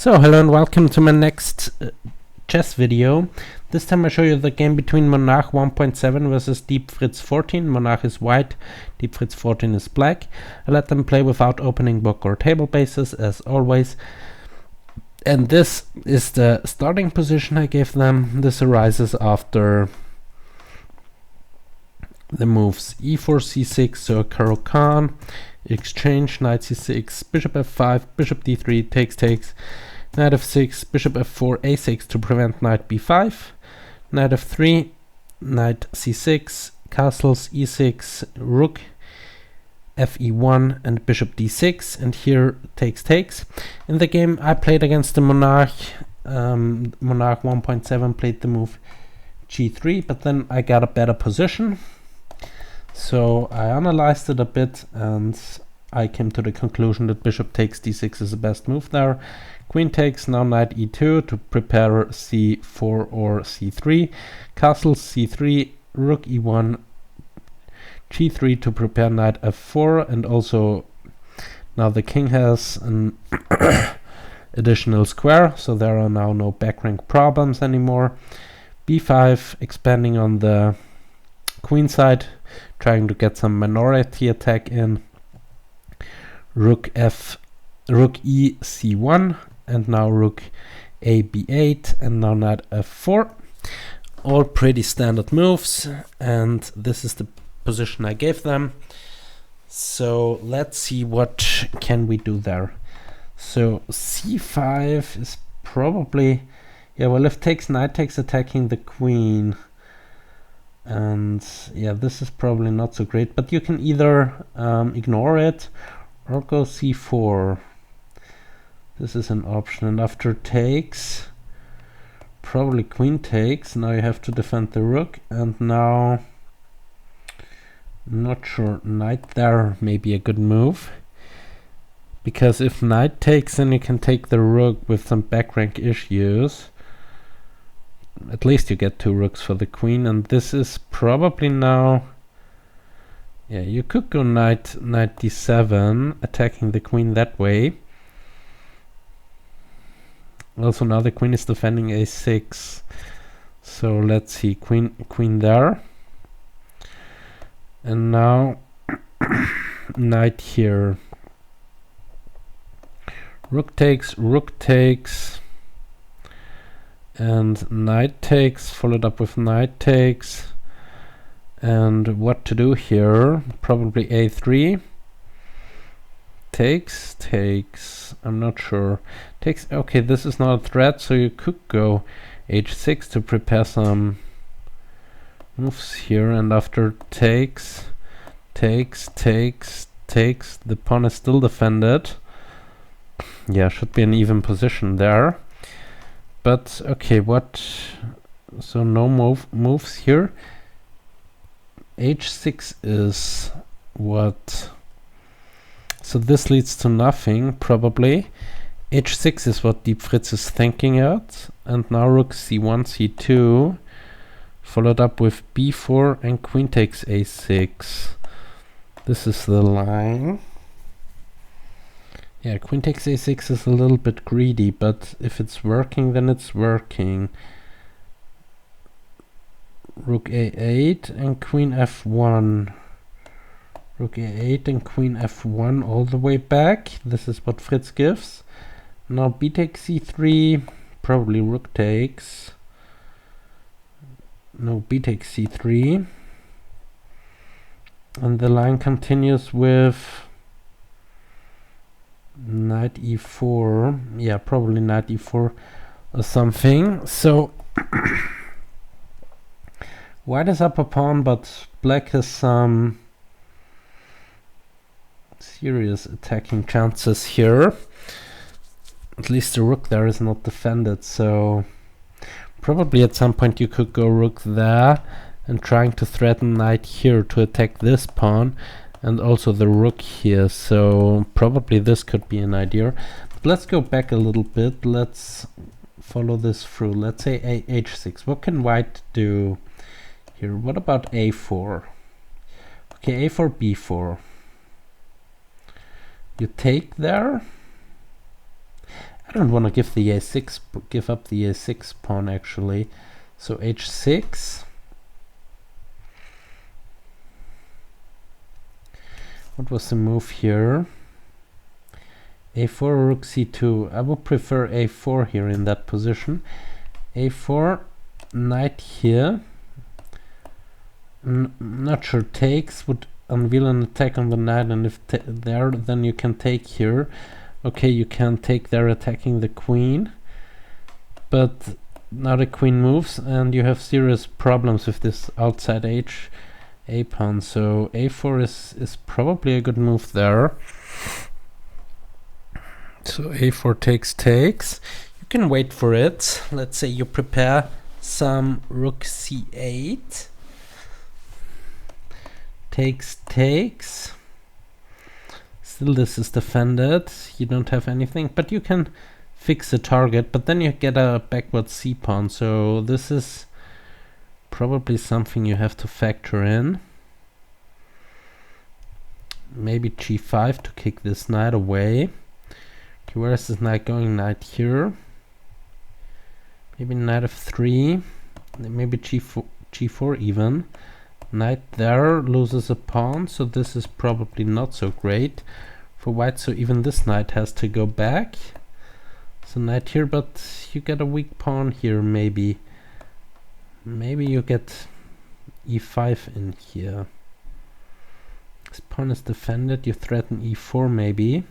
So hello and welcome to my next chess video. This time I show you the game between Monarch 1.7 versus Deep Fritz 14. Monarch is white, Deep Fritz 14 is black. I let them play without opening book or table bases as always. And this is the starting position I gave them. This arises after the moves e4, c6, so Caro-Kann, exchange, knight c6, bishop f5, bishop d3, takes, knight f6, bishop f4, a6 to prevent knight b5, knight f3, knight c6, castles e6, rook fe1 and bishop d6, and here takes. In the game I played against the Monarch, Monarch 1.7 played the move g3, but then I got a better position. So I analyzed it a bit and I came to the conclusion that bishop takes d6 is the best move there. Queen takes, now knight e2 to prepare c4 or c3. Castle c3, rook e1, g3 to prepare knight f4, and also now the king has an additional square, so there are now no back rank problems anymore. b5 expanding on the queen side, trying to get some minority attack in. Rook e c1, and now rook a b8, and now knight f4. All pretty standard moves, and this is the position I gave them. So let's see what can we do there. So c5 is probably, yeah, well, if takes, knight takes, attacking the queen. And yeah, this is probably not so great, but you can either ignore it or go c4. This is an option, and after takes, probably queen takes. Now you have to defend the rook, and now I'm not sure, knight there may be a good move, because if knight takes, then you can take the rook with some back rank issues. At least you get two rooks for the queen, and this is probably now, yeah, you could go knight d7, attacking the queen that way. Also now the queen is defending a6, so let's see, queen there, and now knight here, rook takes, and knight takes, followed up with knight takes. And what to do here? Probably a3. Takes, I'm not sure. Takes, okay, this is not a threat, so you could go h6 to prepare some moves here, and after takes, the pawn is still defended. Yeah, should be an even position there. But okay, what? So no moves here. h6 is what? So this leads to nothing, probably. h6 is what Deep Fritz is thinking at. And now rook c1, c2, followed up with b4 and queen takes a6. This is the line. Yeah, queen takes a6 is a little bit greedy, but if it's working, then it's working. Rook a8 and queen f1. Rook a8 and queen f1 all the way back. This is what Fritz gives. Now b takes c3, probably rook takes. No, b takes c3. And the line continues with knight e4, yeah, probably knight e4 or something. So white is up a pawn, but black has some serious attacking chances here. At least the rook there is not defended, so probably at some point you could go rook there and trying to threaten knight here to attack this pawn, and also the rook here, so probably this could be an idea. But let's go back a little bit, let's follow this through. Let's say h6. What can white do here? What about a4? Okay, a4, b4. You take there. don't want to give the a6, give up the a6 pawn actually. So h6. What was the move here? a4, rook c2. I would prefer a4 here in that position. a4, knight here. Not sure, takes would unveil an attack on the knight, and if there, then you can take here. Okay, you can take there attacking the queen, but now the queen moves and you have serious problems with this outside a pawn, so a4 is probably a good move there. So a4 takes. You can wait for it. Let's say you prepare some rook c8. Takes. Still this is defended. You don't have anything, but you can fix the target, but then you get a backward c pawn, so this is probably something you have to factor in. Maybe g5 to kick this knight away. Okay, where is this knight going? Knight here. Maybe knight f3. Maybe g4 even. Knight there loses a pawn, so this is probably not so great for white, so even this knight has to go back. So knight here, but you get a weak pawn here, maybe. Maybe you get e5 in here. This pawn is defended, you threaten e4 maybe.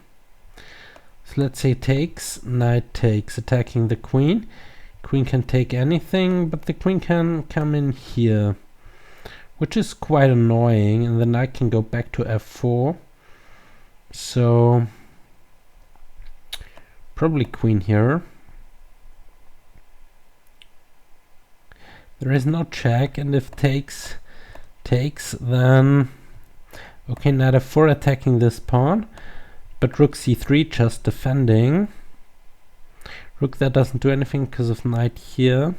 So let's say takes, knight takes, attacking the queen. Queen can take anything, but the queen can come in here, which is quite annoying, and the knight can go back to f4. So probably queen here. There is no check, and if takes, then okay, knight f4 attacking this pawn, but rook c3 just defending. Rook there doesn't do anything because of knight here.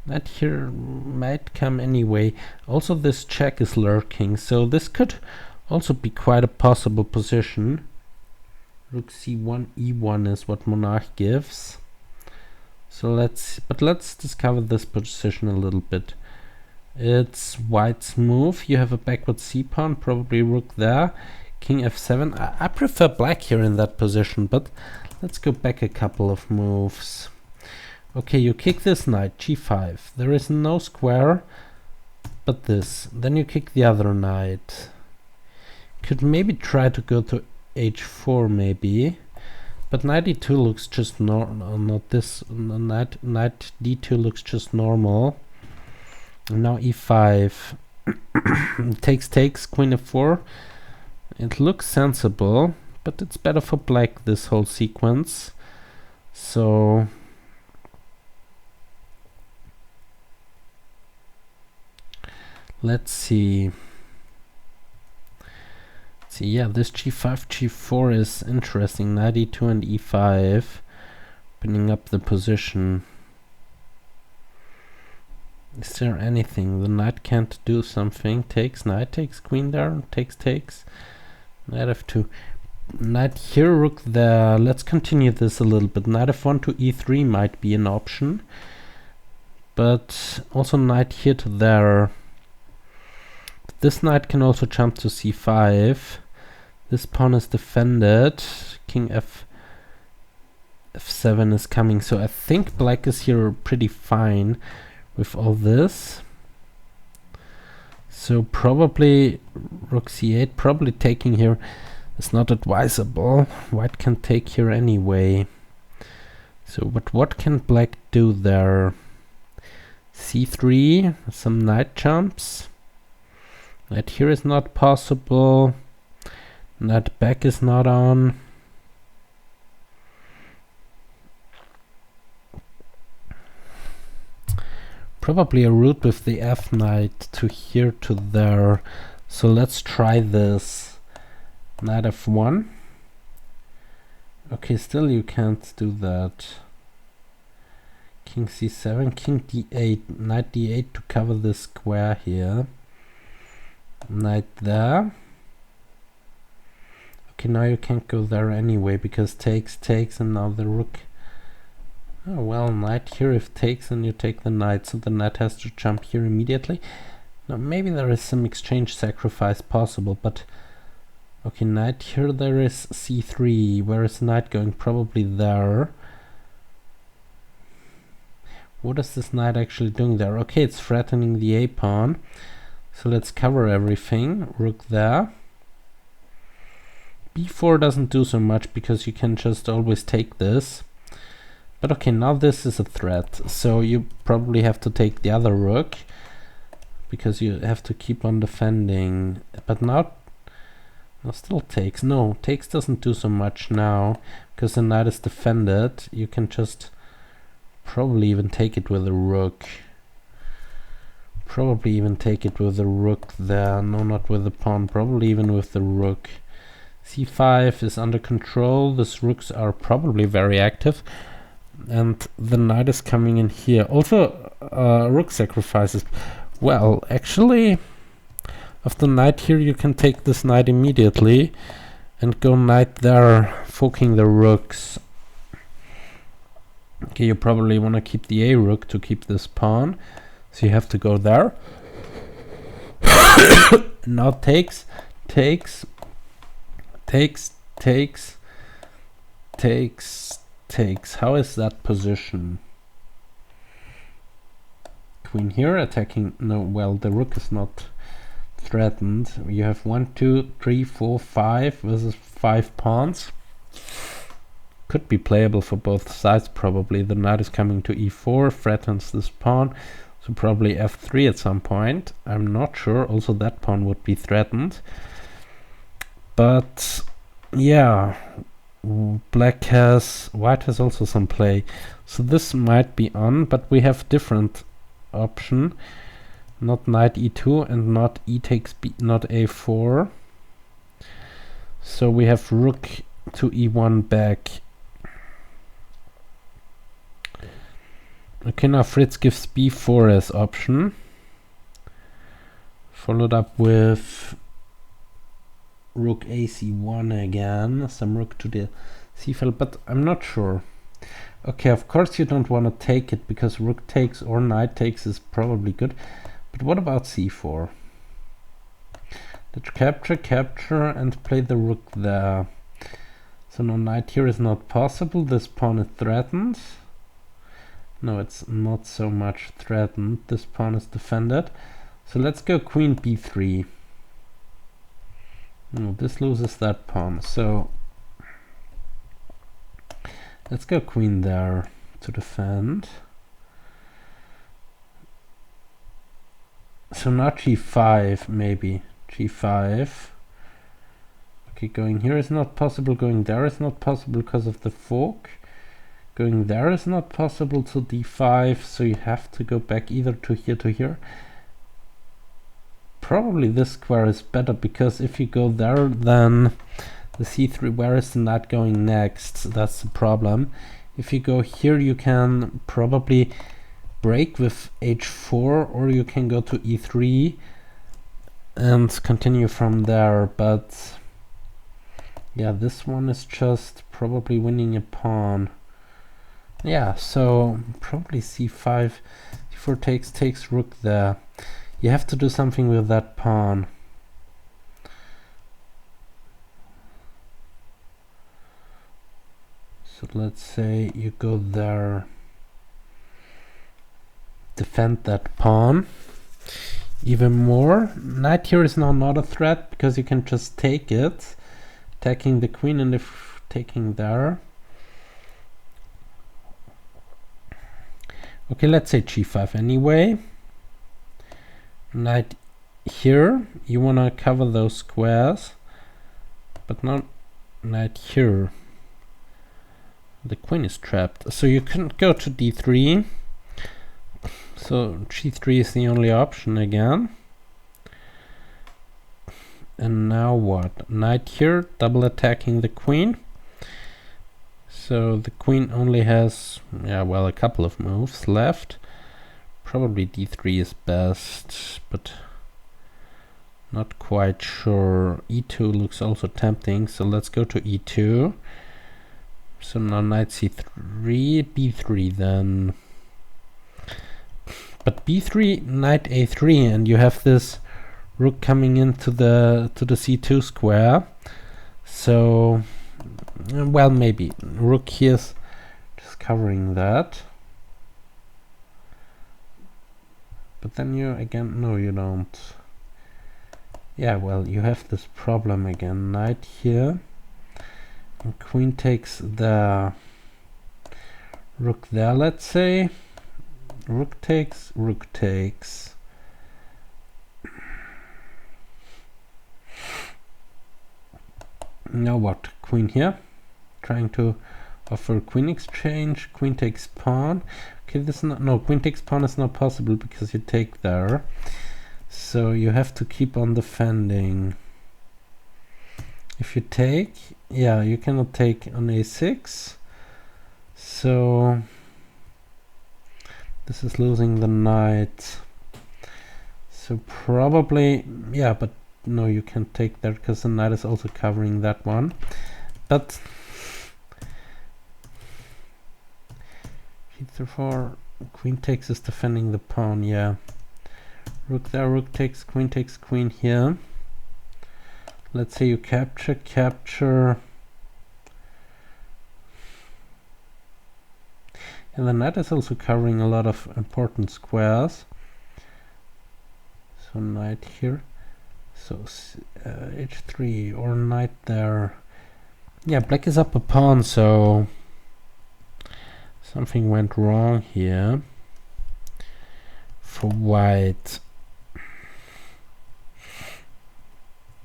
Knight here might come anyway. Also this check is lurking, so this could also be quite a possible position. Rook c1, e1 is what Monarch gives. So let's discover this position a little bit. It's white's move. You have a backward c pawn, probably rook there. King f7. I prefer black here in that position, but let's go back a couple of moves. Okay, you kick this knight, g5. There is no square, but this. Then you kick the other knight. Could maybe try to go to h4 maybe, but knight e2 looks just normal. Not this. Knight d2 looks just normal. And now e5. takes, queen f4. It looks sensible, but it's better for black, this whole sequence. So let's see. Yeah, this g5, g4 is interesting. Knight e2 and e5, opening up the position. Is there anything? The knight can't do something. Takes, knight takes, queen there, takes. Knight f2. Knight here, rook there. Let's continue this a little bit. Knight f1 to e3 might be an option, but also knight here to there. This knight can also jump to c5. This pawn is defended. King f7 is coming, so I think black is here pretty fine with all this. So probably rook c8, probably taking here is not advisable. White can take here anyway. So but what can black do there? c3, some knight jumps. Knight here is not possible. Knight back is not on. Probably a route with the f knight to here to there. So let's try this. Knight f1. Okay, still you can't do that. King c7, king d8, knight d8 to cover this square here. Knight there. Okay, now you can't go there anyway because takes, and now the rook Oh, well, knight here if takes, and you take the knight, so the knight has to jump here immediately. Now, maybe there is some exchange sacrifice possible, but... Okay, knight here, there is c3. Where is knight going? Probably there. What is this knight actually doing there? Okay, it's threatening the a-pawn. So let's cover everything. Rook there. b4 doesn't do so much because you can just always take this. But okay, now this is a threat. So you probably have to take the other rook, because you have to keep on defending. But now still takes. No, takes doesn't do so much now, because the knight is defended. You can just probably even take it with a rook. Probably even take it with the rook there. No, not with the pawn. Probably even with the rook. c5 is under control. These rooks are probably very active. And the knight is coming in here. Also, rook sacrifices. Well, actually... Of the knight here, you can take this knight immediately and go knight there, forking the rooks. Okay, you probably want to keep the a rook to keep this pawn, so you have to go there. Now takes. How is that position? Queen here attacking. No, well, the rook is not threatened. You have 1, 2, 3, 4, 5 versus 5 pawns. Could be playable for both sides probably. The knight is coming to e4, threatens this pawn, so probably f3 at some point. I'm not sure. Also that pawn would be threatened. But yeah, white has also some play. So this might be on, but we have different option. Not knight e2 and not e takes b, not a4. So we have rook to e1 back. Okay, now Fritz gives b4 as option. Followed up with rook ac1 again. Some rook to the c file, but I'm not sure. Okay, of course you don't want to take it because rook takes or knight takes is probably good. But what about c4? Let's capture, and play the rook there. So no, knight here is not possible. This pawn is threatened. No, it's not so much threatened. This pawn is defended. So let's go queen b3. No, this loses that pawn. So let's go queen there to defend. So now g5, maybe. g5. Okay, going here is not possible. Going there is not possible because of the fork. Going there is not possible to d5, so you have to go back either to here. Probably this square is better, because if you go there, then the c3, where is the knight going next? That's the problem. If you go here, you can probably break with h4, or you can go to e3 and continue from there. But yeah, this one is just probably winning a pawn. Yeah, so probably c5, c4 takes rook there. You have to do something with that pawn. So let's say you go there, defend that pawn even more. Knight here is now not a threat because you can just take it, attacking the queen and if taking there. Okay, let's say g5 anyway. Knight here, you want to cover those squares, but not knight here. The queen is trapped, so you can go to d3. So g3 is the only option again. And now what? Knight here, double attacking the queen. So the queen only has, yeah, well, a couple of moves left. Probably d3 is best, but not quite sure. e2 looks also tempting, so let's go to e2. So now knight c3, b3 then. But b3, knight a3, and you have this rook coming into the c2 square. So, well, maybe rook here's just covering that. But then you again, no, you don't. Yeah, well, you have this problem again. Knight here, and queen takes the rook there, let's say. Rook takes, rook takes. Now what? Queen here, trying to offer queen exchange. Queen takes pawn. Okay, this is not, no, queen takes pawn is not possible because you take there. So you have to keep on defending. If you take, yeah, you cannot take on a6. So this is losing the knight. So probably, yeah, but no, you can't take that because the knight is also covering that one. But e4, queen takes is defending the pawn, yeah. Rook there, rook takes queen here. Let's say you capture. And the knight is also covering a lot of important squares. So knight here. So h3 or knight there. Yeah, black is up a pawn, so something went wrong here for white.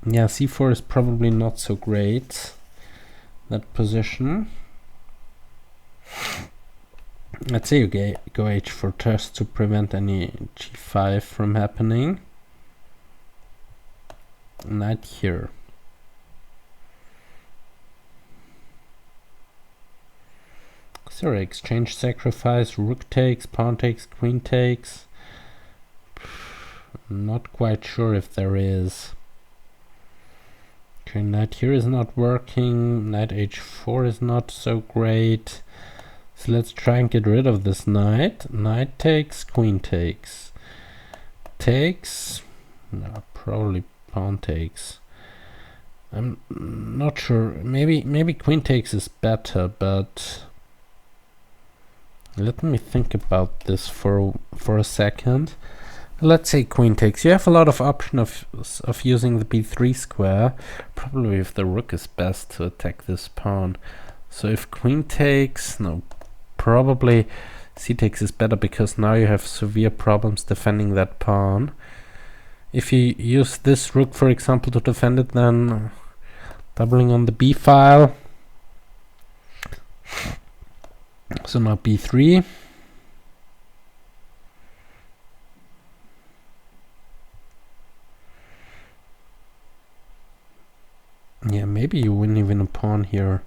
Yeah, c4 is probably not so great, that position. Let's say you go h4 just to prevent any g5 from happening. Knight here. Sorry, exchange sacrifice, rook takes, pawn takes, queen takes. Not quite sure if there is. Okay, knight here is not working, knight h4 is not so great. So let's try and get rid of this knight. Knight takes, queen takes. Takes, no, probably pawn takes. I'm not sure, maybe queen takes is better, but let me think about this for a second. Let's say queen takes. You have a lot of option of using the b3 square. Probably if the rook is best to attack this pawn. So if queen takes, no, probably c takes is better because now you have severe problems defending that pawn. If you use this rook, for example, to defend it, then doubling on the b file. So now b3. Yeah, maybe you win even a pawn here.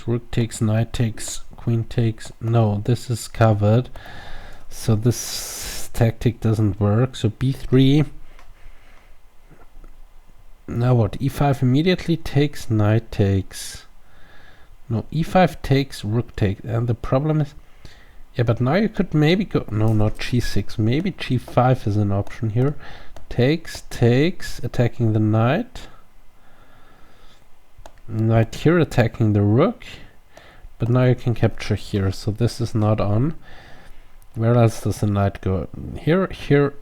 Rook takes, knight takes, queen takes. No, this is covered. So this tactic doesn't work. So b3. Now what? e5 immediately takes, knight takes. No, e5 takes, rook takes. And the problem is, yeah, but now you could maybe go, no, not g6. Maybe g5 is an option here. Takes, attacking the knight. Knight here attacking the rook, but now you can capture here, so this is not on. Where else does the knight go? Here,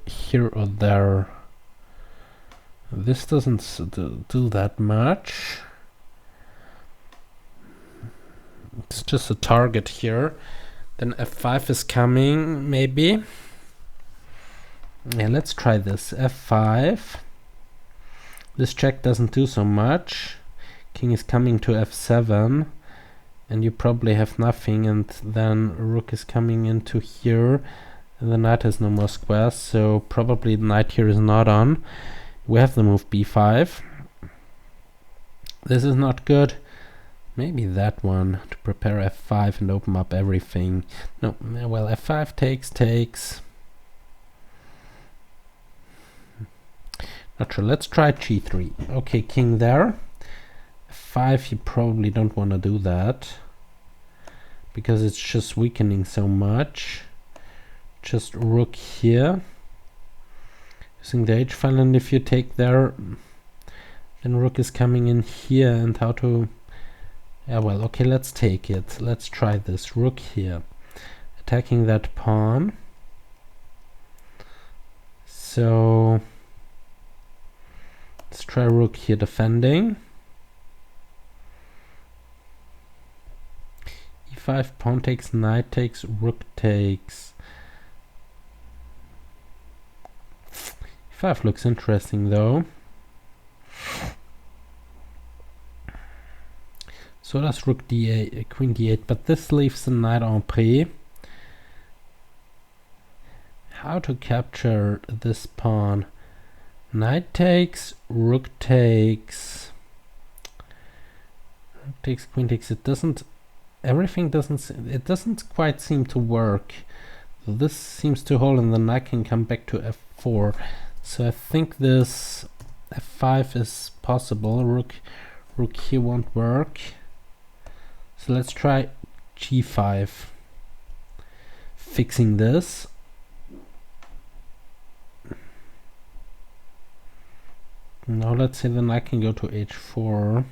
or there? This doesn't do that much. It's just a target here. Then f5 is coming, maybe. Yeah, let's try this. f5. This check doesn't do so much. King is coming to f7, and you probably have nothing, and then rook is coming into here, and the knight has no more squares, so probably the knight here is not on. We have the move b5. This is not good. Maybe that one to prepare f5 and open up everything. No, well, f5 takes. Not sure. Let's try g3. Okay, king there. f5, you probably don't want to do that. because it's just weakening so much. Just rook here using the H file, and if you take there, then rook is coming in here, and how to... Yeah, well, okay, let's take it. Let's try this. Rook here, attacking that pawn. So let's try rook here defending. E5, pawn takes, knight takes, rook takes. E5 looks interesting though. So does rook d8, queen d8, but this leaves the knight en prise. How to capture this pawn? Knight takes, rook takes, queen takes. It doesn't, everything doesn't, it doesn't quite seem to work. So this seems to hold, and then I can come back to f4. So I think this f5 is possible. Rook here won't work. So let's try g5, fixing this. Now let's say then I can go to h4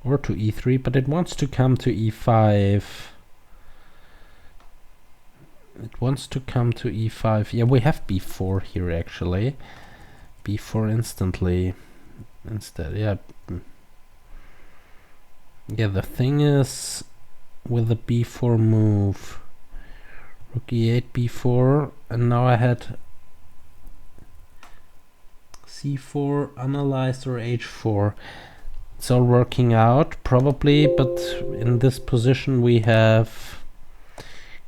or to e3, but it wants to come to e5. It wants to come to e5. Yeah, we have b4 here actually. b4 instantly instead. Yeah. Yeah, the thing is with the b4 move, rook e8, b4, and now I had c4, analyzed, or h4. It's all working out probably, but in this position we have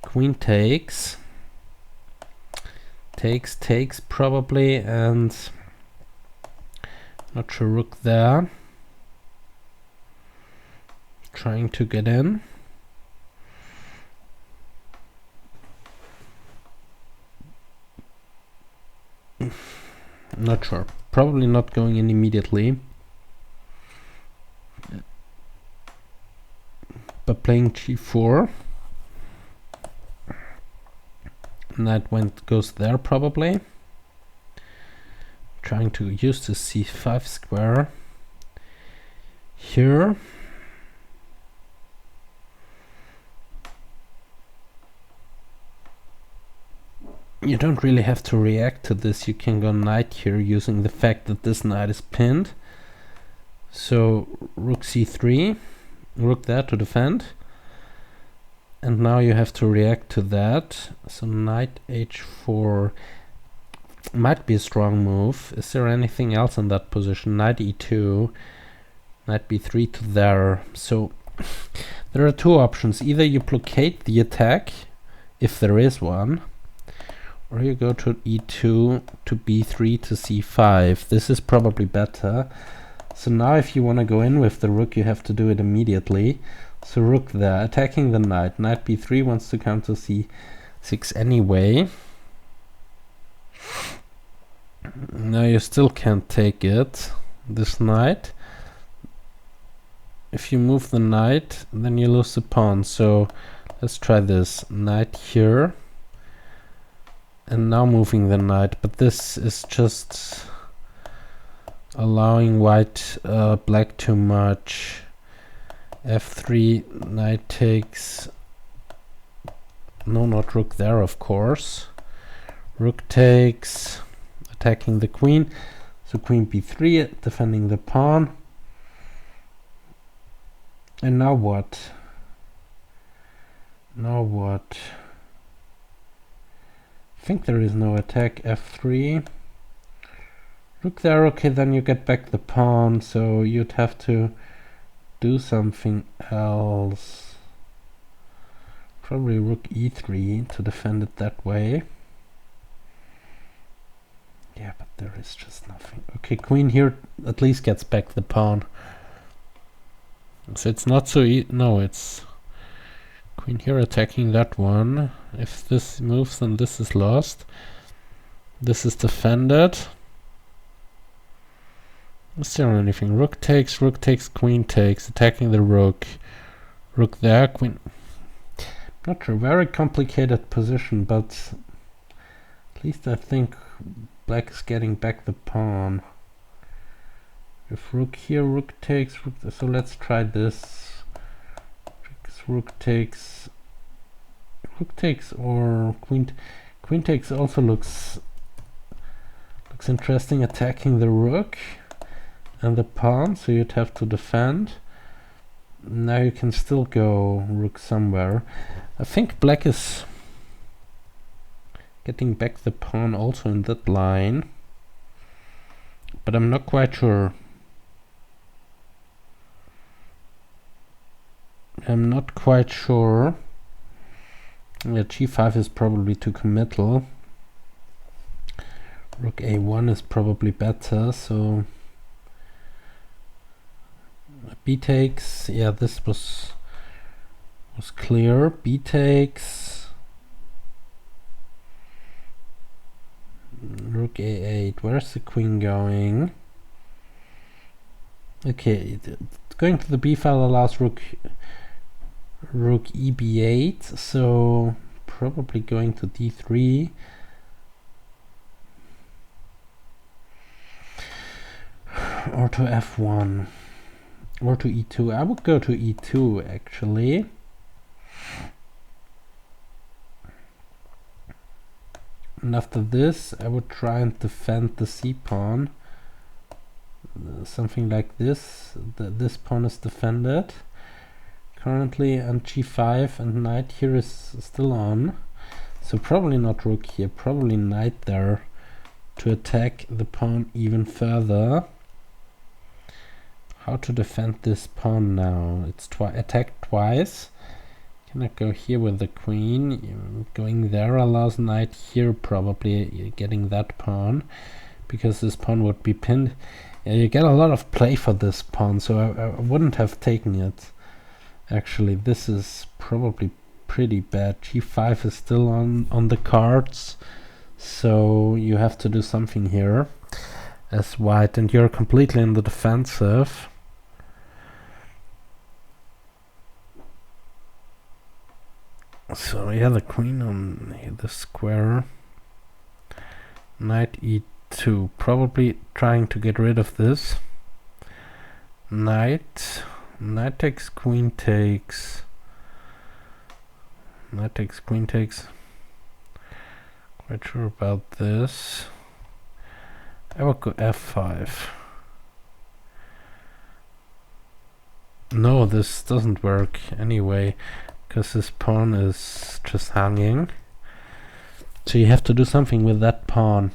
queen takes, takes probably, and not sure, rook there, trying to get in. Not sure, probably not going in immediately, but playing g4. Knight goes there probably, trying to use the c5 square here. You don't really have to react to this. You can go knight here using the fact that this knight is pinned. So rook c3, rook there to defend. And now you have to react to that. So knight h4 might be a strong move. Is there anything else in that position? Knight e2, knight b3 to there. So there are two options. Either you blockade the attack, if there is one, or you go to e2 to b3 to c5. This is probably better. So now if you want to go in with the rook, you have to do it immediately. So rook there, attacking the knight. Knight b3 wants to come to c6 anyway. Now you still can't take it, this knight. If you move the knight, then you lose the pawn. So let's try this. Knight here. And now moving the knight. But this is just allowing white, black too much. f3, knight takes. No, not rook there, of course. Rook takes, attacking the queen. So queen b3, defending the pawn. And now what? Now what? I think there is no attack. f3. Rook there, okay, then you get back the pawn, so you'd have to do something else. Probably rook e3 to defend it that way. Yeah, but there is just nothing. Okay, queen here at least gets back the pawn. So it's not so no, it's queen here attacking that one. If this moves, then this is lost. This is defended. Is there anything? Rook takes, queen takes, attacking the rook. Rook there, queen. Not sure, very complicated position, but at least I think black is getting back the pawn. If rook here, rook takes, rook, so let's try this. Rook takes, or queen takes also looks interesting, attacking the rook and the pawn, so you'd have to defend. Now you can still go rook somewhere. I think black is getting back the pawn also in that line, but I'm not quite sure. Yeah, g5 is probably too committal. Rook a1 is probably better, so b takes. Yeah, this was clear. B takes. Rook a8. Where's the queen going? Okay, going to the b file allows rook e b8, so probably going to d3. Or to f1. Or to e2. I would go to e2 actually. And after this, I would try and defend the c pawn. Something like this. This pawn is defended currently, and g5, and knight here is still on. So probably not rook here, probably knight there to attack the pawn even further. How to defend this pawn now? It's attacked twice. Can I go here with the queen? Going there allows knight here, probably getting that pawn, because this pawn would be pinned. You get a lot of play for this pawn, so I wouldn't have taken it. Actually, this is probably pretty bad. g5 is still on the cards, so you have to do something here as white, and you're completely in the defensive. So yeah, the queen on the square. Knight e2, probably trying to get rid of this. Knight takes, queen takes. Knight takes, queen takes. Quite sure about this. I will go f5. No, this doesn't work anyway, because this pawn is just hanging. So you have to do something with that pawn.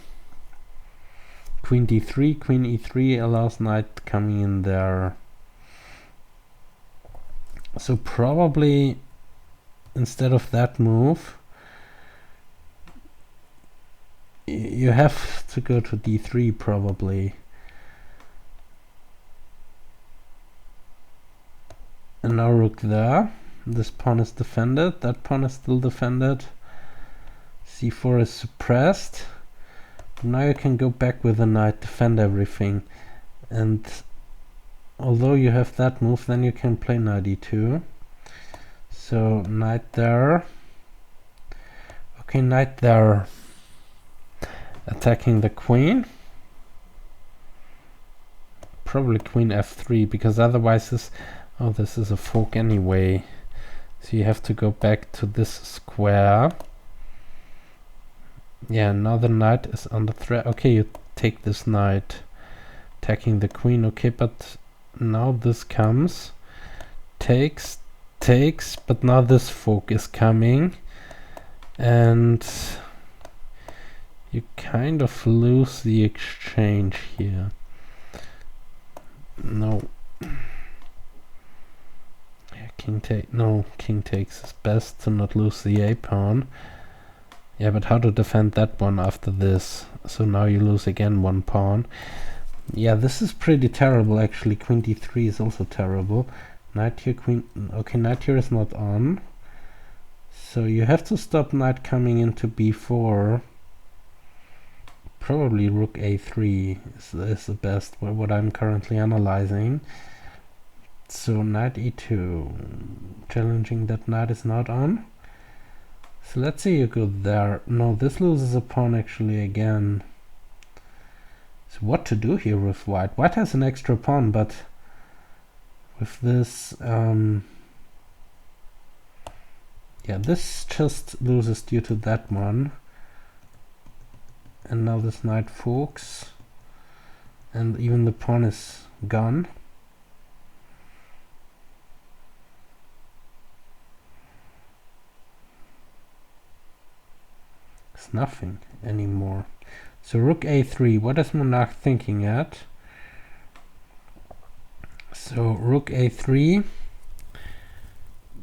Queen d3, queen e3 allows knight coming in there. So probably instead of that move, you have to go to d3 probably. And now rook there. This pawn is defended, that pawn is still defended. c4 is suppressed. Now you can go back with the knight, defend everything. And although you have that move, then you can play knight e2. So knight there. Okay, knight there. Attacking the queen. Probably queen f3, because otherwise this is a fork anyway. So you have to go back to this square. Yeah, now the knight is under threat. Okay, you take this knight, attacking the queen. Okay, but now this comes, takes, but now this fork is coming, and you kind of lose the exchange here. No. King takes is best to not lose the a pawn. Yeah, but how to defend that one after this? So now you lose again one pawn. Yeah, this is pretty terrible actually. Queen d3 is also terrible. Knight here, queen. Okay, knight here is not on. So you have to stop knight coming into b4. Probably rook a3 is the best, what I'm currently analyzing. So knight e2, challenging that knight is not on. So let's say you go there. No, this loses a pawn actually again. So what to do here with white? White has an extra pawn, but with this, yeah, this just loses due to that one. And now this knight forks, and even the pawn is gone. It's nothing anymore. So rook a3, what is Monarch thinking at? So rook a3,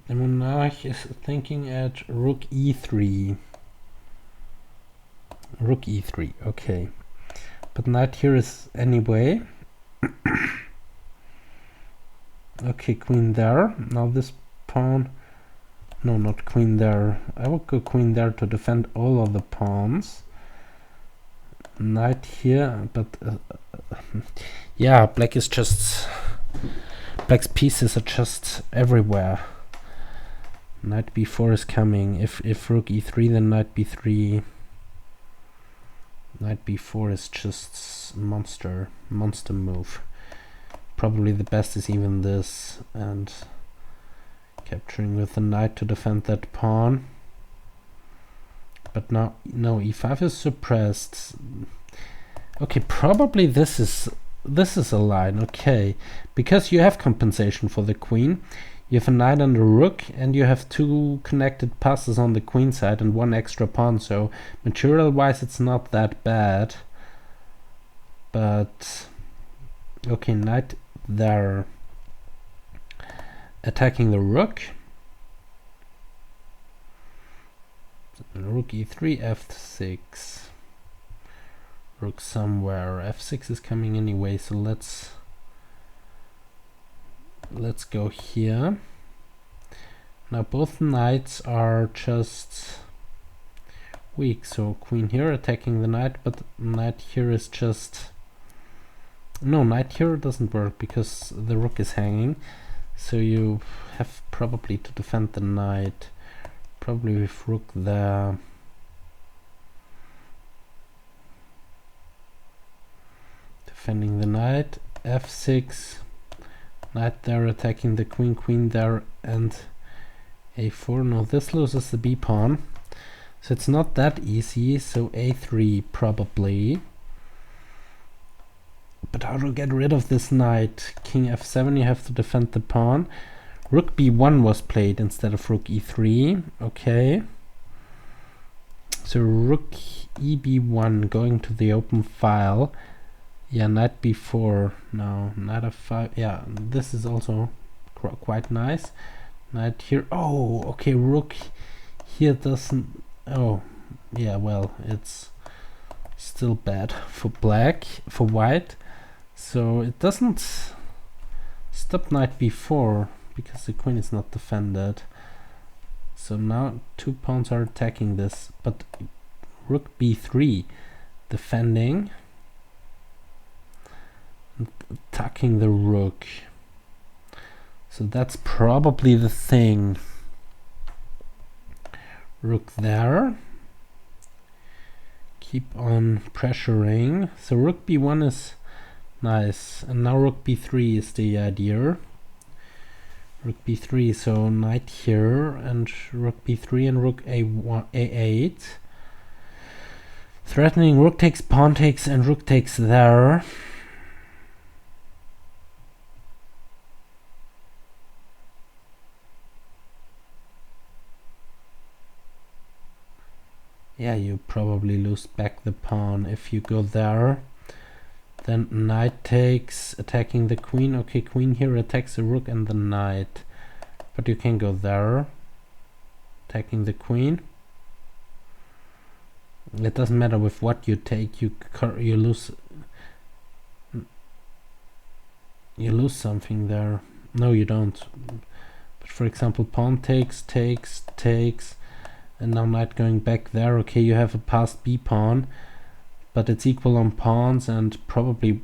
the Monarch is thinking at rook e3. Rook e3, okay. But knight here is anyway. Okay, queen there. Now this pawn, no, not queen there. I would go queen there to defend all of the pawns. Knight here, but yeah, black's pieces are just everywhere. Knight b4 is coming. If rook e3, then knight b3. Knight b4 is just monster move. Probably the best is even this, and capturing with the knight to defend that pawn. But now, no, e5 is suppressed. Okay, probably this is a line, okay. Because you have compensation for the queen. You have a knight and a rook, and you have two connected passes on the queen side and one extra pawn, so material-wise it's not that bad. But, okay, knight there. Attacking the rook. Rook e3, f6. Rook somewhere. f6 is coming anyway, so let's go here. Now both knights are just weak, so queen here attacking the knight, but knight here is just... No, knight here doesn't work because the rook is hanging, so you have probably to defend the knight. Probably with rook there. Defending the knight, f6, knight there attacking the queen, queen there, and a4. No, this loses the b pawn, so it's not that easy. So a3 probably. But how to get rid of this knight? King f7, you have to defend the pawn. Rook b1 was played instead of rook e3. Okay. So rook eb1 going to the open file. Yeah, knight b4. No, knight f5. Yeah, this is also quite nice. Knight here. Oh, okay, rook here doesn't... Oh, yeah, well, it's still bad for white. So it doesn't stop knight b4. Because the queen is not defended. So now two pawns are attacking this, but rook b3 defending, attacking the rook. So that's probably the thing. Rook there. Keep on pressuring. So rook b1 is nice, and now rook b3 is the idea. Rook b3, so knight here, and rook b3 and rook a1, a8. Threatening rook takes, pawn takes, and rook takes there. Yeah, you probably lose back the pawn if you go there. Then knight takes, attacking the queen. Okay, queen here attacks the rook and the knight. But you can go there, attacking the queen. It doesn't matter with what you take, you lose something there. No, you don't. But for example, pawn takes, and now knight going back there. Okay, you have a passed b pawn, but it's equal on pawns, and probably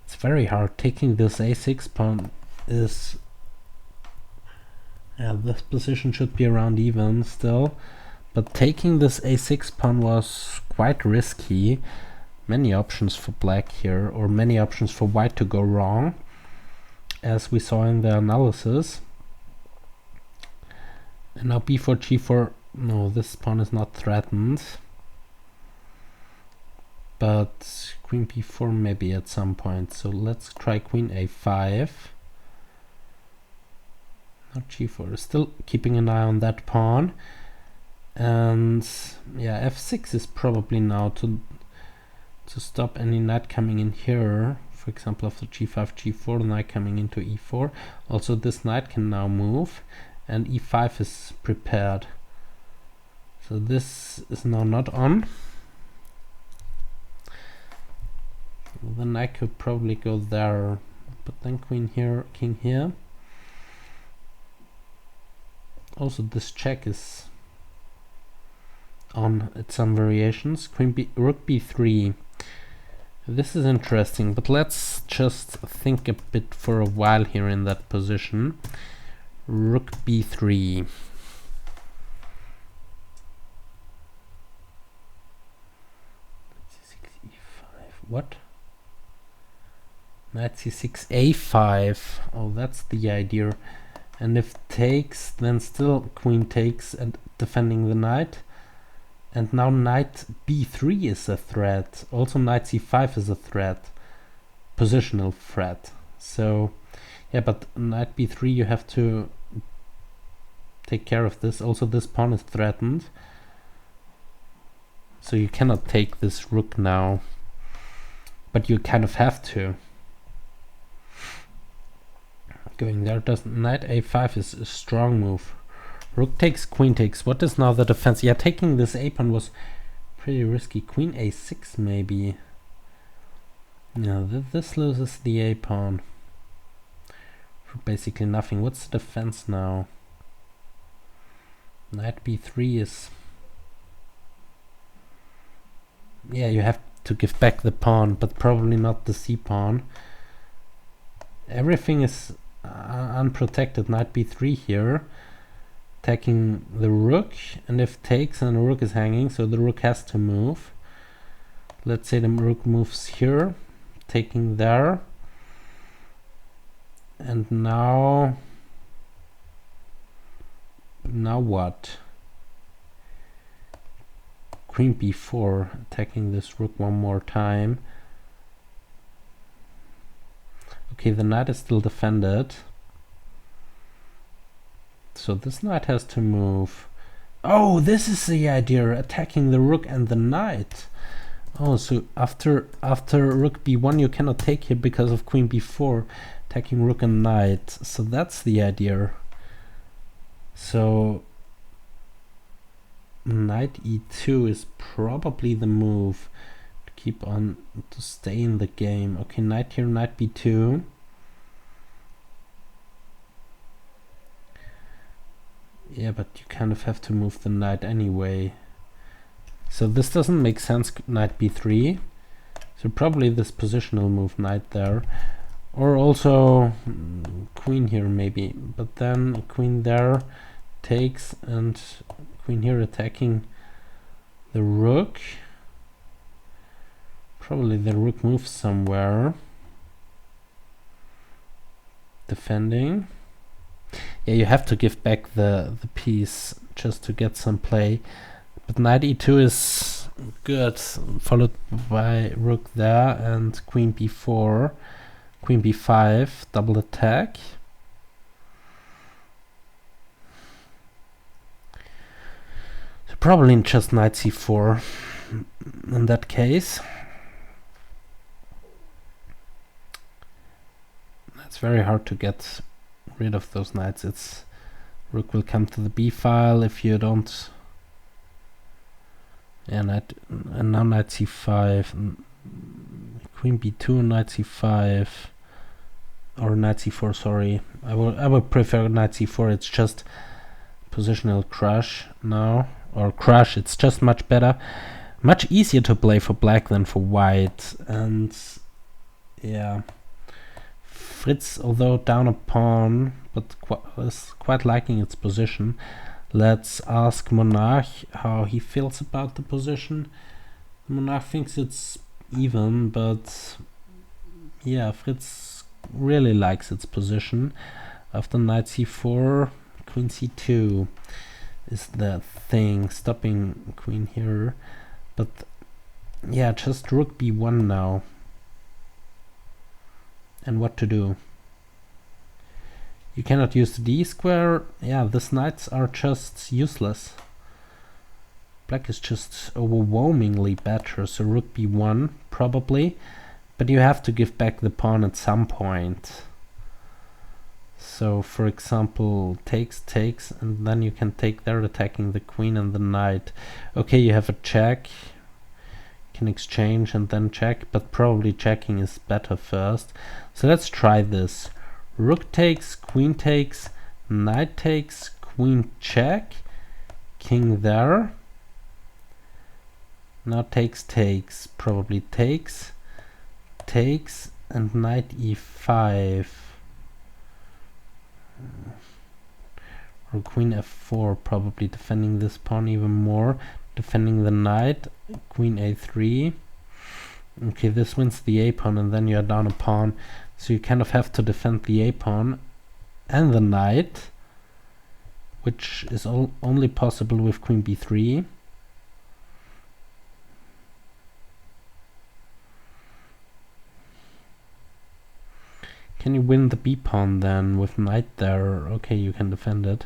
it's very hard taking this a6 pawn. is, yeah, this position should be around even still, but taking this a6 pawn was quite risky. Many options for black here, or many options for white to go wrong, as we saw in the analysis. And now b4, g4, no, this pawn is not threatened, but queen b4 maybe at some point. So let's try queen a5. Not g4, still keeping an eye on that pawn. And yeah, f6 is probably now to stop any knight coming in here. For example, after g5, g4, knight coming into e4. Also this knight can now move, and e5 is prepared. So this is now not on. The knight could probably go there, but then queen here, king here. Also this check is on at some variations. Queen b, rook b3. This is interesting, but let's just think a bit for a while here in that position. Rook b3. What? Knight c6 a5. Oh, that's the idea. And if takes, then still queen takes and defending the knight. And now knight b3 is a threat. Also knight c5 is a threat. Positional threat. So yeah, but knight b3 you have to take care of this. Also this pawn is threatened. So you cannot take this rook now. But you kind of have to. Going there doesn't. Knight a5 is a strong move. Rook takes, queen takes. What is now the defense? Yeah, taking this a pawn was pretty risky. Queen a6 maybe. No, this loses the a pawn for basically nothing. What's the defense now? Knight b3 is. Yeah, you have to give back the pawn, but probably not the c pawn. Everything is unprotected. Knight b3 here. Attacking the rook, and if takes and the rook is hanging, so the rook has to move. Let's say the rook moves here, taking there, and now what? Queen b4, attacking this rook one more time. Okay, the knight is still defended. So this knight has to move. Oh, this is the idea, attacking the rook and the knight. Oh, so after rook b1 you cannot take here because of queen b4, attacking rook and knight. So that's the idea. So knight e2 is probably the move to keep on, to stay in the game. Okay, knight here, knight b2. Yeah, but you kind of have to move the knight anyway. So this doesn't make sense, knight b3. So probably this positional move, knight there. Or also queen here maybe. But then queen there takes, and queen here attacking the rook. Probably the rook moves somewhere. Defending. Yeah, you have to give back the piece just to get some play. But knight e2 is good, followed by rook there and queen b4, queen b5, double attack. So probably just knight c4 in that case. It's very hard to get rid of those knights. It's rook will come to the b file if you don't. Yeah, knight, and now knight c5, queen b2, knight c5, or knight c4. Sorry, I would prefer knight c4. It's just positional crush now, or crush. It's just much better, much easier to play for black than for white. And yeah, Fritz, although down a pawn, but is quite liking its position. Let's ask Monarch how he feels about the position. Monarch thinks it's even, but yeah, Fritz really likes its position. After knight c4, queen c2 is the thing, stopping queen here. But yeah, just rook b1 now. And what to do? You cannot use the d square. Yeah, these knights are just useless. Black is just overwhelmingly better, so rook b1 probably. But you have to give back the pawn at some point. So for example, takes, and then you can take there, attacking the queen and the knight. Okay, you have a check. Can exchange and then check, but probably checking is better first. So let's try this. Rook takes, queen takes, knight takes, queen check, king there. Now takes, probably takes, and knight e5. Or queen f4, probably defending this pawn even more. Defending the knight, queen a3. Okay, this wins the a pawn, and then you're down a pawn. So you kind of have to defend the a pawn and the knight, which is only possible with queen b3. Can you win the b pawn then with knight there? Okay, you can defend it.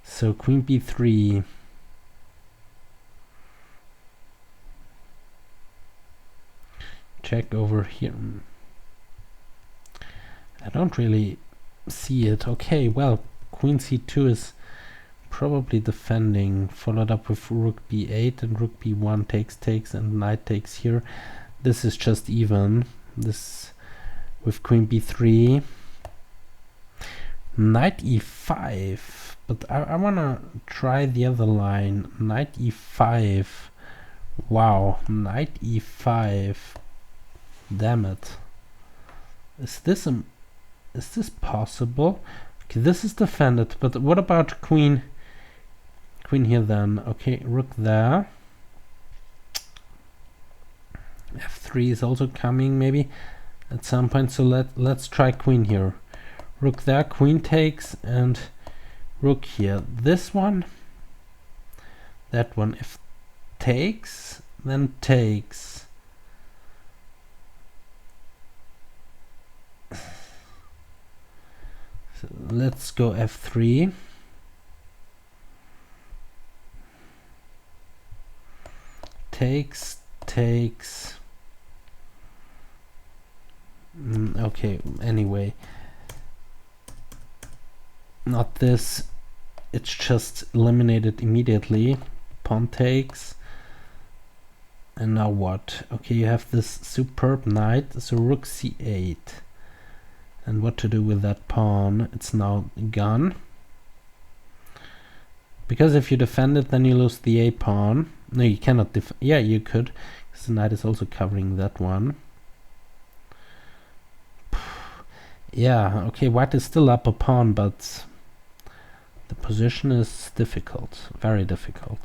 So queen b3. Check over here. I don't really see it. Okay, well, queen c2 is probably defending, followed up with rook b8 and rook b1 takes, and knight takes here. This is just even. This with queen b3. Knight e5. But I wanna try the other line. Knight e5. Wow, knight e5. Damn it. Is this possible? Okay, this is defended, but what about queen here then? Okay, rook there. f3 is also coming maybe at some point, so let's try queen here. Rook there, queen takes, and rook here. This one, that one. If takes, then takes. So let's go f3. Takes. Okay, anyway. Not this. It's just eliminated immediately. Pawn takes. And now what? Okay, you have this superb knight, so rook c8. And what to do with that pawn? It's now gone. Because if you defend it, then you lose the a pawn. No, you cannot yeah, you could, because the knight is also covering that one. Yeah, okay, white is still up a pawn, but the position is difficult, very difficult.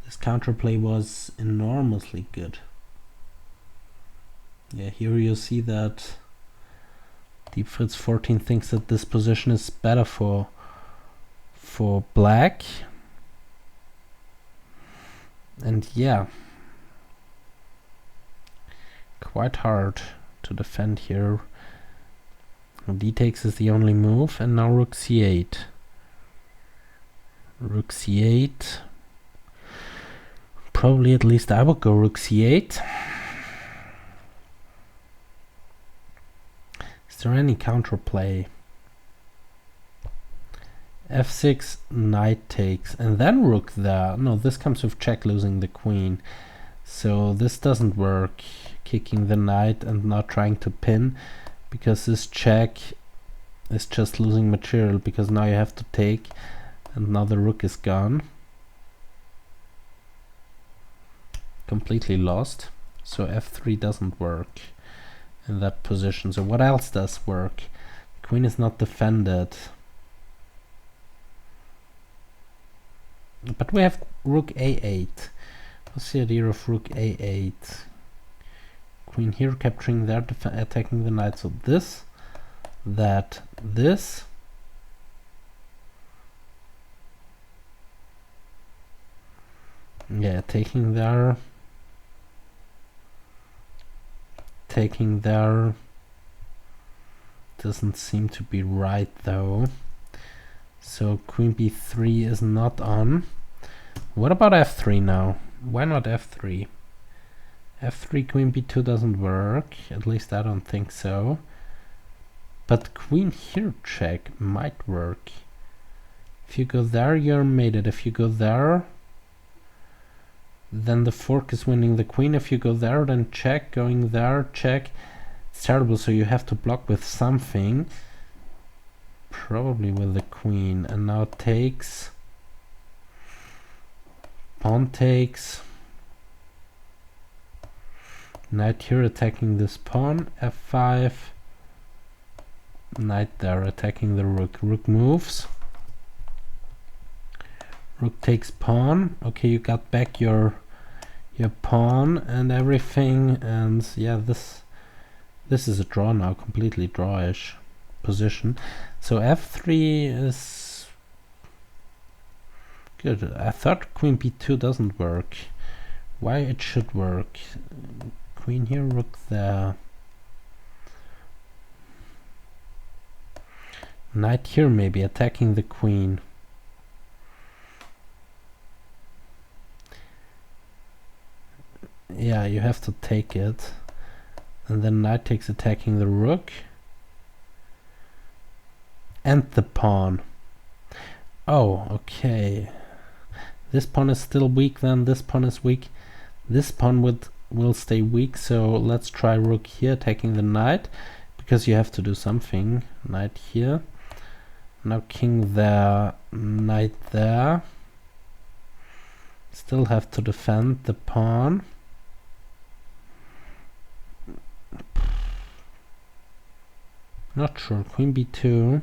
This counterplay was enormously good. Yeah, here you see that Deep Fritz 14 thinks that this position is better for black. And yeah, quite hard to defend here. D takes is the only move, and now rook c8. Rook c8. Probably at least I would go rook c8. Is there any counterplay? f6, knight takes, and then rook there. No, this comes with check, losing the queen. So this doesn't work, kicking the knight and not trying to pin, because this check is just losing material, because now you have to take, and now the rook is gone. Completely lost. So f3 doesn't work. in that position. So what else does work? Queen is not defended. But we have rook a8. What's the idea of rook a8? Queen here capturing there, attacking the knight. So this, that, this. Yeah, taking there. Taking there. Doesn't seem to be right though. So queen b3 is not on. What about f3 now? Why not f3? f3 queen b2 doesn't work. At least I don't think so. But queen here check might work. If you go there, you're mated. If you go there, then the fork is winning the queen. If you go there, then check. Going there, check. It's terrible, so you have to block with something. Probably with the queen. And now takes. Pawn takes. Knight here attacking this pawn. f5. Knight there attacking the rook. Rook moves. Rook takes pawn. Okay, you got back your pawn and everything, and yeah, this is a draw now, completely drawish position. So f3 is good. I thought queen b2 doesn't work. Why it should work? Queen here, rook there. Knight here maybe attacking the queen. Yeah, you have to take it. And then knight takes attacking the rook. And the pawn. Oh, okay. This pawn is still weak then. This pawn is weak. This pawn will stay weak. So let's try rook here attacking the knight. Because you have to do something. Knight here. Now king there. Knight there. Still have to defend the pawn. Not sure. Queen b2.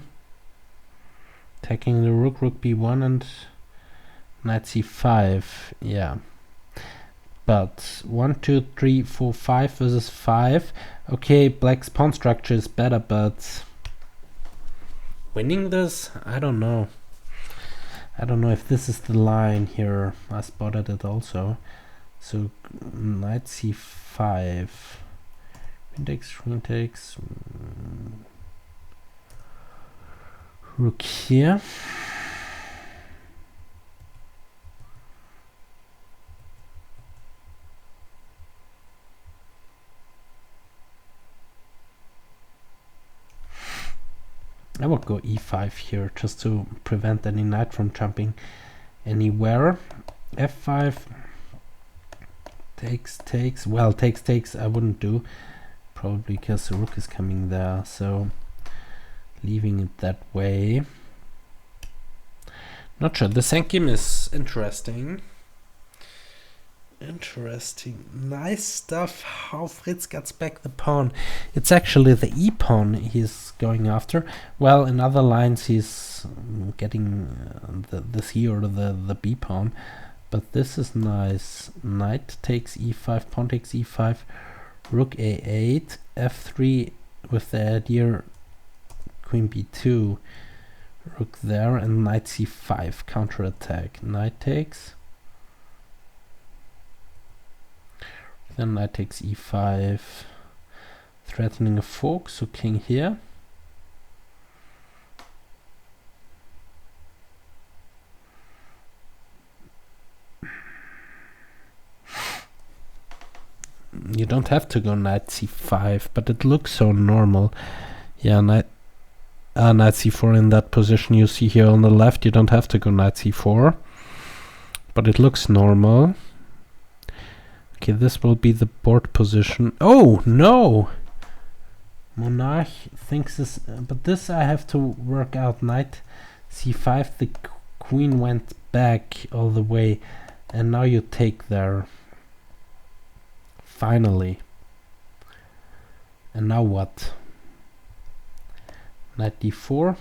Attacking the rook, rook b1 and knight c5. Yeah. But 1, 2, 3, 4, 5 versus 5. Okay, black's pawn structure is better, but winning this? I don't know. I don't know if this is the line here. I spotted it also. So knight c5. Queen takes. Rook here. I will go e5 here just to prevent any knight from jumping anywhere. f5 takes. Well, takes I wouldn't do, probably because the rook is coming there, so leaving it that way. Not sure. The second game is interesting. Nice stuff. How Fritz gets back the pawn. It's actually the e pawn he's going after. Well, in other lines he's getting the c or the b pawn, but this is nice. Knight takes e5, pawn takes e5, rook a8, f3 with the idea queen b2, rook there, and knight c5 counterattack. Knight takes. Then knight takes e5, threatening a fork, so king here. You don't have to go knight c5, but it looks so normal. Yeah, knight c4 in that position you see here on the left. You don't have to go knight c4, but it looks normal. Okay, this will be the board position. Oh, no! Monarch thinks this, but this I have to work out. Knight c5, the queen went back all the way, and now you take there. Finally. And now what? Knight d4.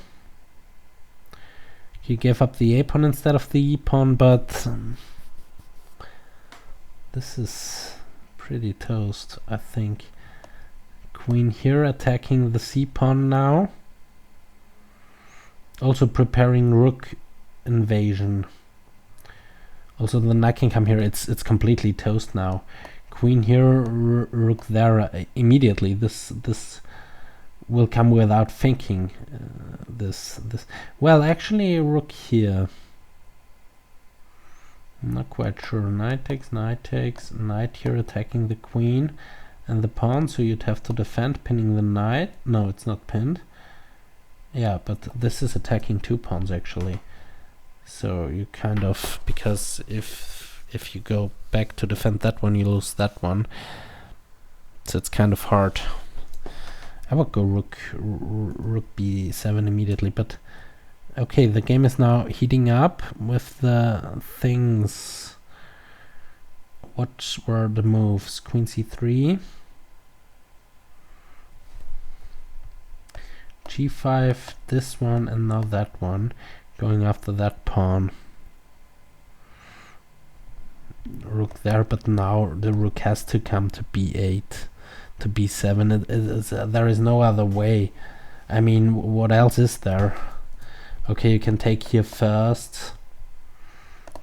He gave up the a pawn instead of the e pawn, but this is pretty toast, I think. Queen here attacking the c pawn now. Also preparing rook invasion. Also the knight can come here. It's completely toast now. Queen here, rook there immediately. This will come without thinking. This well, actually rook here. I'm not quite sure. Knight takes, knight here attacking the queen and the pawn, so you'd have to defend, pinning the knight. No, it's not pinned. Yeah, but this is attacking two pawns actually. So you kind of, because if you go back to defend that one, you lose that one. So it's kind of hard. I would go rook b7 immediately, but okay, the game is now heating up with the things. What were the moves? Queen c3, g5, this one, and now that one, going after that pawn. Rook there, but now the rook has to come to b8, to b7. There is no other way. I mean, what else is there? Okay, you can take here first.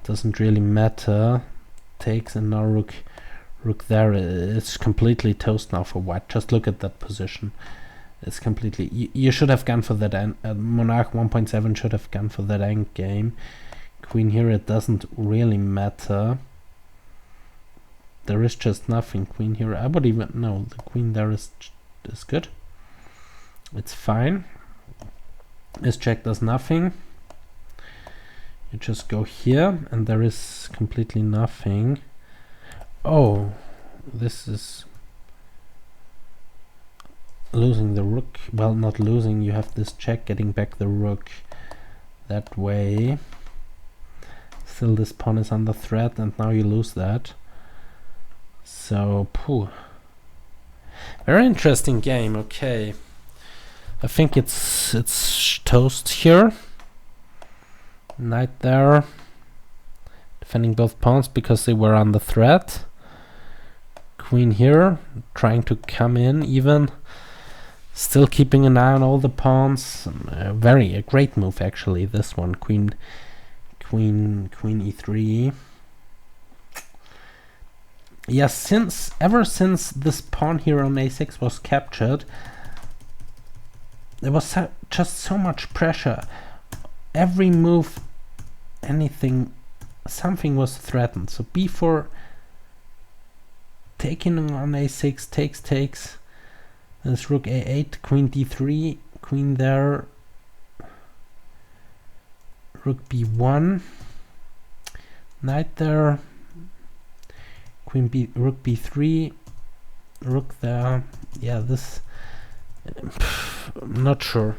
Doesn't really matter. Takes, and now rook there. It's completely toast now for white. Just look at that position. It's completely. You should have gone for that end. Monarch 1.7 should have gone for that end game. Queen here. It doesn't really matter. There is just nothing. Queen here. I would even no. The queen there is good. It's fine. This check does nothing. You just go here, and there is completely nothing. Oh, this is losing the rook. Well, not losing. You have this check, getting back the rook that way. Still, this pawn is under threat, and now you lose that. So, pooh. Very interesting game. Okay. I think it's toast here. Knight there, defending both pawns because they were under threat. Queen here, trying to come in even, still keeping an eye on all the pawns. A great move actually. This one, queen e3. Yes, ever since this pawn here on a6 was captured, there was just so much pressure. Every move, something was threatened. So b4, taking on a6, takes. There's rook a8, queen d3, queen there, rook b1, knight there, rook b3, rook there. Yeah, this. I'm not sure.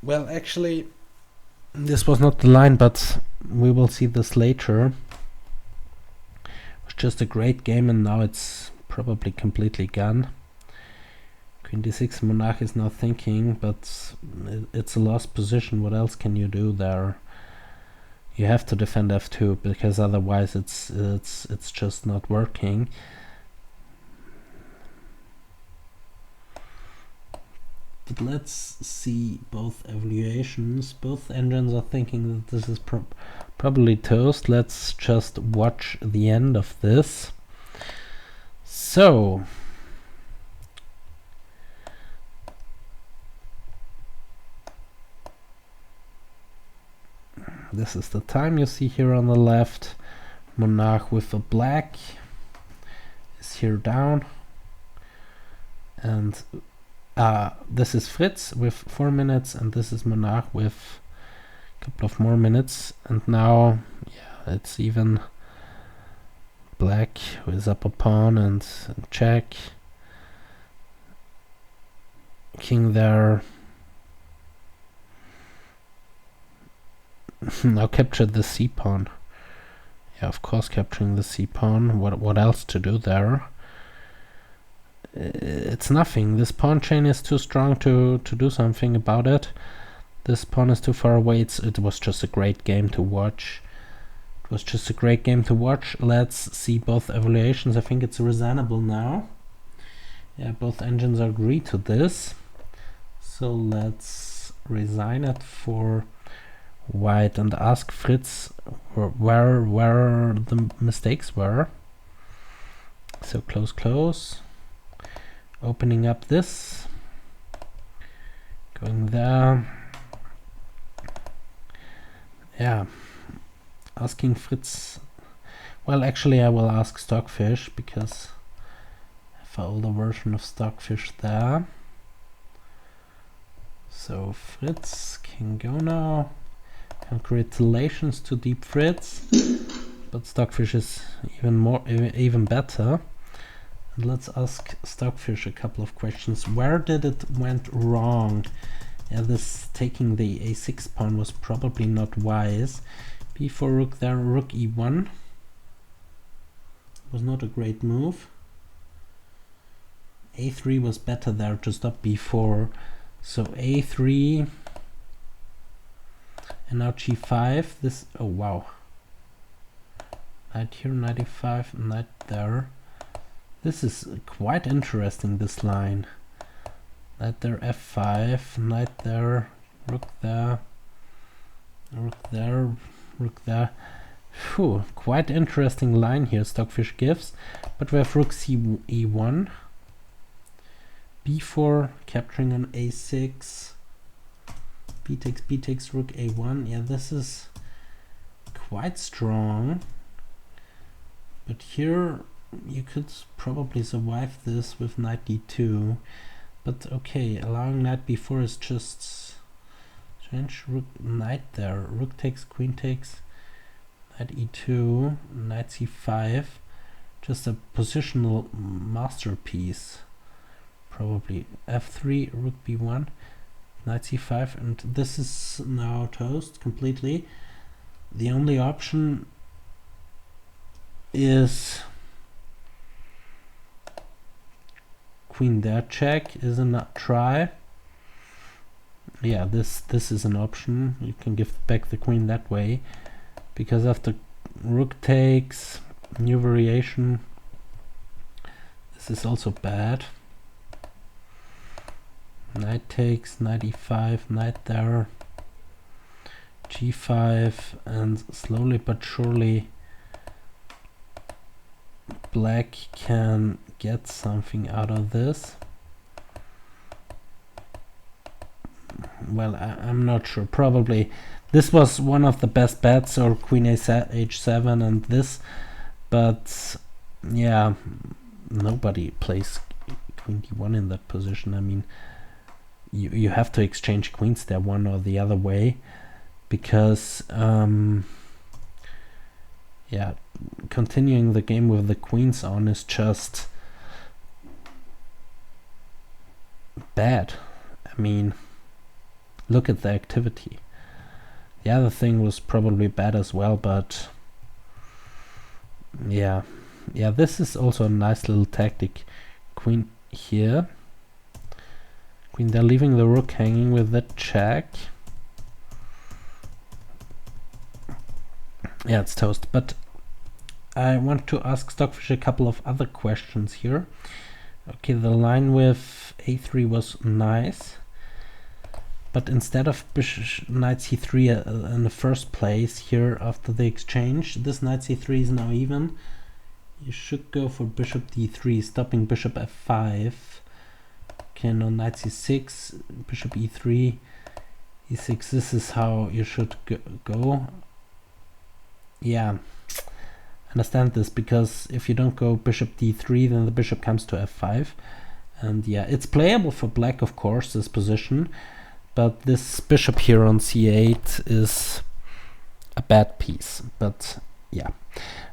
Well, actually, this was not the line, but we will see this later. It was just a great game, and now it's probably completely gone. Queen d6, Monarch is now thinking, but it's a lost position. What else can you do there? You have to defend f2, because otherwise it's just not working. But let's see both evaluations. Both engines are thinking that this is probably toast. Let's just watch the end of this. So, this is the time you see here on the left. Monarch with a black is here down. And this is Fritz with 4 minutes, and this is Monarch with a couple of more minutes. And now, yeah, it's even. Black with upper pawn and check. King there. Now capture the c pawn. Yeah, of course, capturing the c pawn. What else to do there? it's nothing. This pawn chain is too strong to do something about it. This pawn is too far away. It was just a great game to watch. It was just a great game to watch. Let's see both evaluations. I think it's reasonable now. Yeah, both engines agree to this. So let's resign it for white and ask Fritz where the mistakes were. So close. Opening up this. Going there. Yeah. Asking Fritz. Well, actually I will ask Stockfish because I have an older version of Stockfish there. So Fritz can go now. Congratulations to Deep Fritz. But Stockfish is even better. And let's ask Stockfish a couple of questions. Where did it went wrong? Yeah, this taking the a6 pawn was probably not wise. b4 rook there, rook e1 was not a great move. a3 was better there to stop b4. So a3 and now g5. This, oh wow. Knight here, knight e5, knight there. This is quite interesting, this line. Knight there, f5, knight there, rook there, rook there, rook there. Phew, quite interesting line here Stockfish gives. But we have rook e1, b4, capturing on a6, b takes rook a1. Yeah, this is quite strong. But here you could probably survive this with knight d2. But okay, allowing knight b4 is just strange. Rook, knight there, rook takes, queen takes, knight e2, knight c5. Just a positional masterpiece. Probably f3, rook b1, knight c5, and this is now toast completely. The only option is queen there check is a try. Yeah, this is an option. You can give back the queen that way, because after rook takes, new variation, this is also bad. Knight takes, knight e5, knight there, g5, and slowly but surely black can get something out of this. Well, I'm not sure. Probably this was one of the best bets, or queen h7 and this, but yeah, nobody plays queen d1 in that position. I mean, you have to exchange queens there one or the other way, because yeah, continuing the game with the queens on is just bad. I mean, look at the activity. The other thing was probably bad as well, but yeah, this is also a nice little tactic. Queen here, queen there, leaving the rook hanging with that check. Yeah, it's toast. But I want to ask Stockfish a couple of other questions here. Okay, the line with a3 was nice, but instead of knight c3 in the first place here after the exchange, this knight c3 is now even. You should go for bishop d3, stopping bishop f5. Okay, now knight c6, bishop e3, e6. This is how you should go. Yeah, understand this, because if you don't go bishop d3, then the bishop comes to f5, and yeah, it's playable for black, of course, this position, but this bishop here on c8 is a bad piece. But yeah,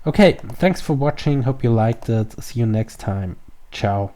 okay, thanks for watching, hope you liked it, see you next time, ciao.